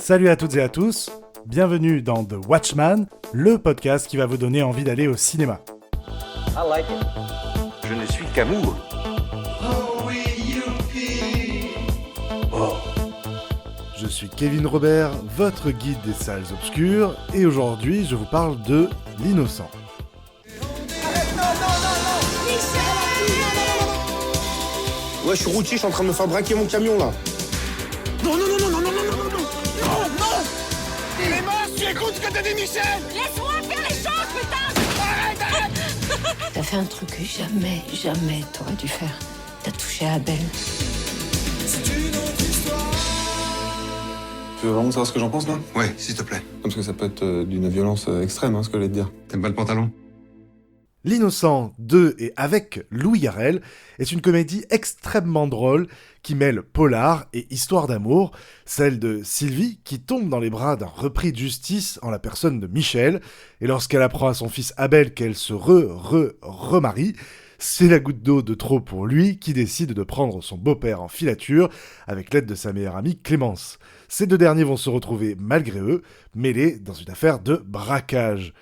Salut à toutes et à tous, bienvenue dans The Watchman, le podcast qui va vous donner envie d'aller au cinéma. I like it. Je ne suis qu'amour. Je suis Kevin Robert, votre guide des salles obscures, et aujourd'hui je vous parle de L'Innocent. Ouais, je suis routier, je suis en train de me faire braquer mon camion là. Non Clémence, tu écoutes ce que te dit Michel? Laisse-moi faire les choses, putain! Arrête! T'as fait un truc que jamais t'aurais dû faire. T'as touché à Abel. Tu veux vraiment savoir ce que j'en pense, là? Ouais, s'il te plaît. Parce que ça peut être d'une violence extrême, ce que je vais te dire. T'aimes pas le pantalon? L'Innocent de et avec Louis Garrel est une comédie extrêmement drôle qui mêle polar et histoire d'amour, celle de Sylvie qui tombe dans les bras d'un repris de justice en la personne de Michel, et lorsqu'elle apprend à son fils Abel qu'elle se remarie, c'est la goutte d'eau de trop pour lui qui décide de prendre son beau-père en filature avec l'aide de sa meilleure amie Clémence. Ces deux derniers vont se retrouver malgré eux, mêlés dans une affaire de braquage.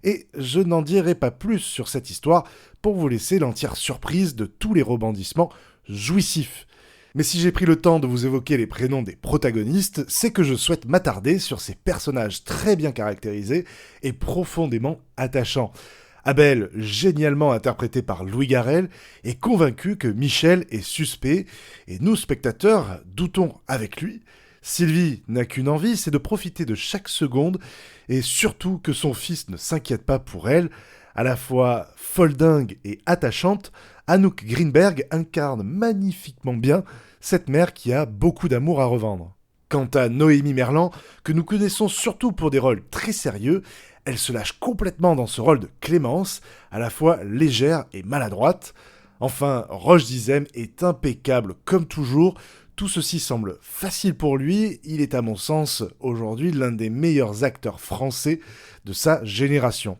Et je n'en dirai pas plus sur cette histoire pour vous laisser l'entière surprise de tous les rebondissements jouissifs. Mais si j'ai pris le temps de vous évoquer les prénoms des protagonistes, c'est que je souhaite m'attarder sur ces personnages très bien caractérisés et profondément attachants. Abel, génialement interprété par Louis Garrel, est convaincu que Michel est suspect, et nous, spectateurs, doutons avec lui. Sylvie n'a qu'une envie, c'est de profiter de chaque seconde, et surtout que son fils ne s'inquiète pas pour elle. À la fois folle dingue et attachante, Anouk Greenberg incarne magnifiquement bien cette mère qui a beaucoup d'amour à revendre. Quant à Noémie Merlan, que nous connaissons surtout pour des rôles très sérieux, elle se lâche complètement dans ce rôle de Clémence, à la fois légère et maladroite. Enfin, Roche Dizem est impeccable comme toujours. Tout ceci semble facile pour lui, il est à mon sens aujourd'hui l'un des meilleurs acteurs français de sa génération.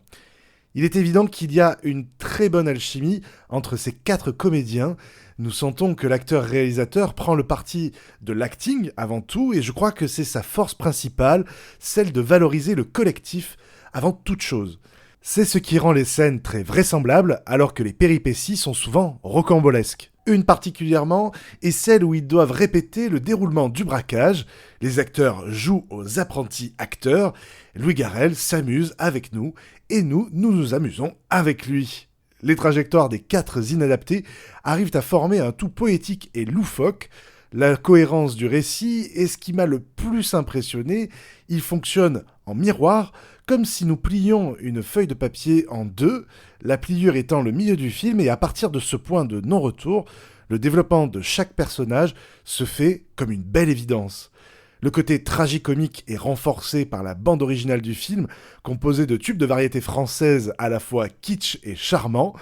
Il est évident qu'il y a une très bonne alchimie entre ces quatre comédiens. Nous sentons que l'acteur-réalisateur prend le parti de l'acting avant tout, et je crois que c'est sa force principale, celle de valoriser le collectif avant toute chose. C'est ce qui rend les scènes très vraisemblables, alors que les péripéties sont souvent rocambolesques. Une particulièrement est celle où ils doivent répéter le déroulement du braquage. Les acteurs jouent aux apprentis acteurs. Louis Garrel s'amuse avec nous, et nous nous amusons avec lui. Les trajectoires des quatre inadaptés arrivent à former un tout poétique et loufoque. La cohérence du récit est ce qui m'a le plus impressionné. Il fonctionne en miroir, comme si nous plions une feuille de papier en deux, la pliure étant le milieu du film, et à partir de ce point de non-retour, le développement de chaque personnage se fait comme une belle évidence. Le côté tragicomique est renforcé par la bande originale du film, composée de tubes de variété française à la fois kitsch et charmant.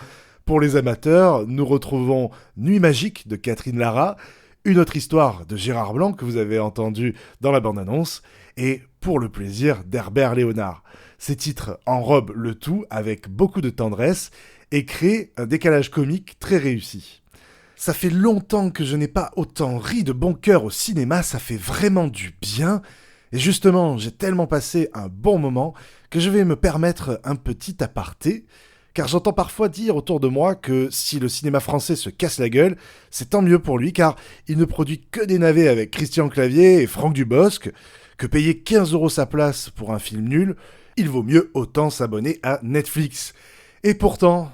Pour les amateurs, nous retrouvons Nuit magique de Catherine Lara, Une autre histoire de Gérard Blanc que vous avez entendu dans la bande-annonce, et Pour le plaisir d'Herbert Léonard. Ces titres enrobent le tout avec beaucoup de tendresse et créent un décalage comique très réussi. Ça fait longtemps que je n'ai pas autant ri de bon cœur au cinéma, ça fait vraiment du bien. Et justement, j'ai tellement passé un bon moment que je vais me permettre un petit aparté, car j'entends parfois dire autour de moi que si le cinéma français se casse la gueule, c'est tant mieux pour lui, car il ne produit que des navets avec Christian Clavier et Franck Dubosc, que payer 15 € sa place pour un film nul, il vaut mieux autant s'abonner à Netflix. Et pourtant,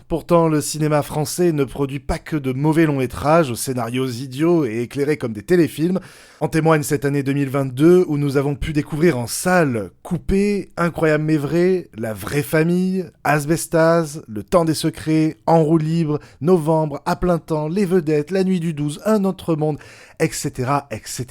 le cinéma français ne produit pas que de mauvais longs métrages aux scénarios idiots et éclairés comme des téléfilms. En témoigne cette année 2022 où nous avons pu découvrir en salle Coupé, Incroyable mais vrai, La vraie famille, Asbestas, Le temps des secrets, En roue libre, Novembre, À plein temps, Les vedettes, La nuit du 12, Un autre monde, etc., etc.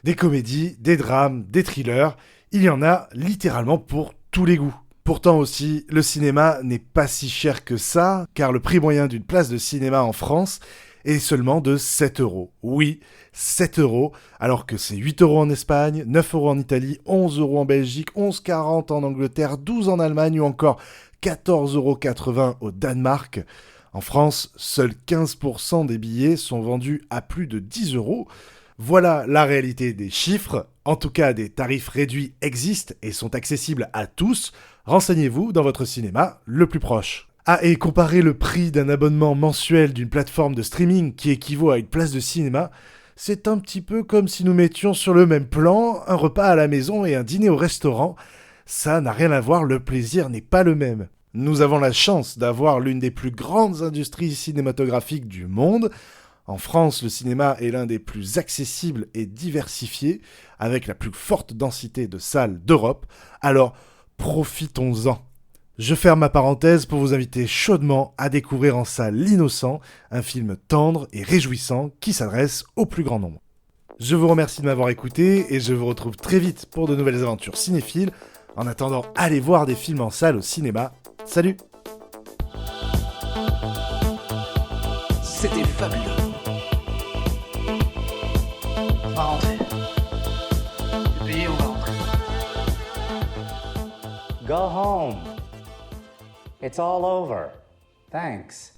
Des comédies, des drames, des thrillers, il y en a littéralement pour tous les goûts. Pourtant aussi, le cinéma n'est pas si cher que ça, car le prix moyen d'une place de cinéma en France est seulement de 7 €. Oui, 7 €, alors que c'est 8 € en Espagne, 9 € en Italie, 11 € en Belgique, 11,40 € en Angleterre, 12 € en Allemagne ou encore 14,80 € au Danemark. En France, seuls 15% des billets sont vendus à plus de 10 €. Voilà la réalité des chiffres. En tout cas, des tarifs réduits existent et sont accessibles à tous. Renseignez-vous dans votre cinéma le plus proche. Ah, et comparer le prix d'un abonnement mensuel d'une plateforme de streaming qui équivaut à une place de cinéma, c'est un petit peu comme si nous mettions sur le même plan un repas à la maison et un dîner au restaurant. Ça n'a rien à voir, le plaisir n'est pas le même. Nous avons la chance d'avoir l'une des plus grandes industries cinématographiques du monde. En France, le cinéma est l'un des plus accessibles et diversifiés, avec la plus forte densité de salles d'Europe. Alors, profitons-en. Je ferme ma parenthèse pour vous inviter chaudement à découvrir en salle L'Innocent, un film tendre et réjouissant qui s'adresse au plus grand nombre. Je vous remercie de m'avoir écouté et je vous retrouve très vite pour de nouvelles aventures cinéphiles. En attendant, allez voir des films en salle au cinéma. Salut! C'était fabuleux. On va rentrer. C'est payé, on va rentrer. Go home. It's all over. Thanks.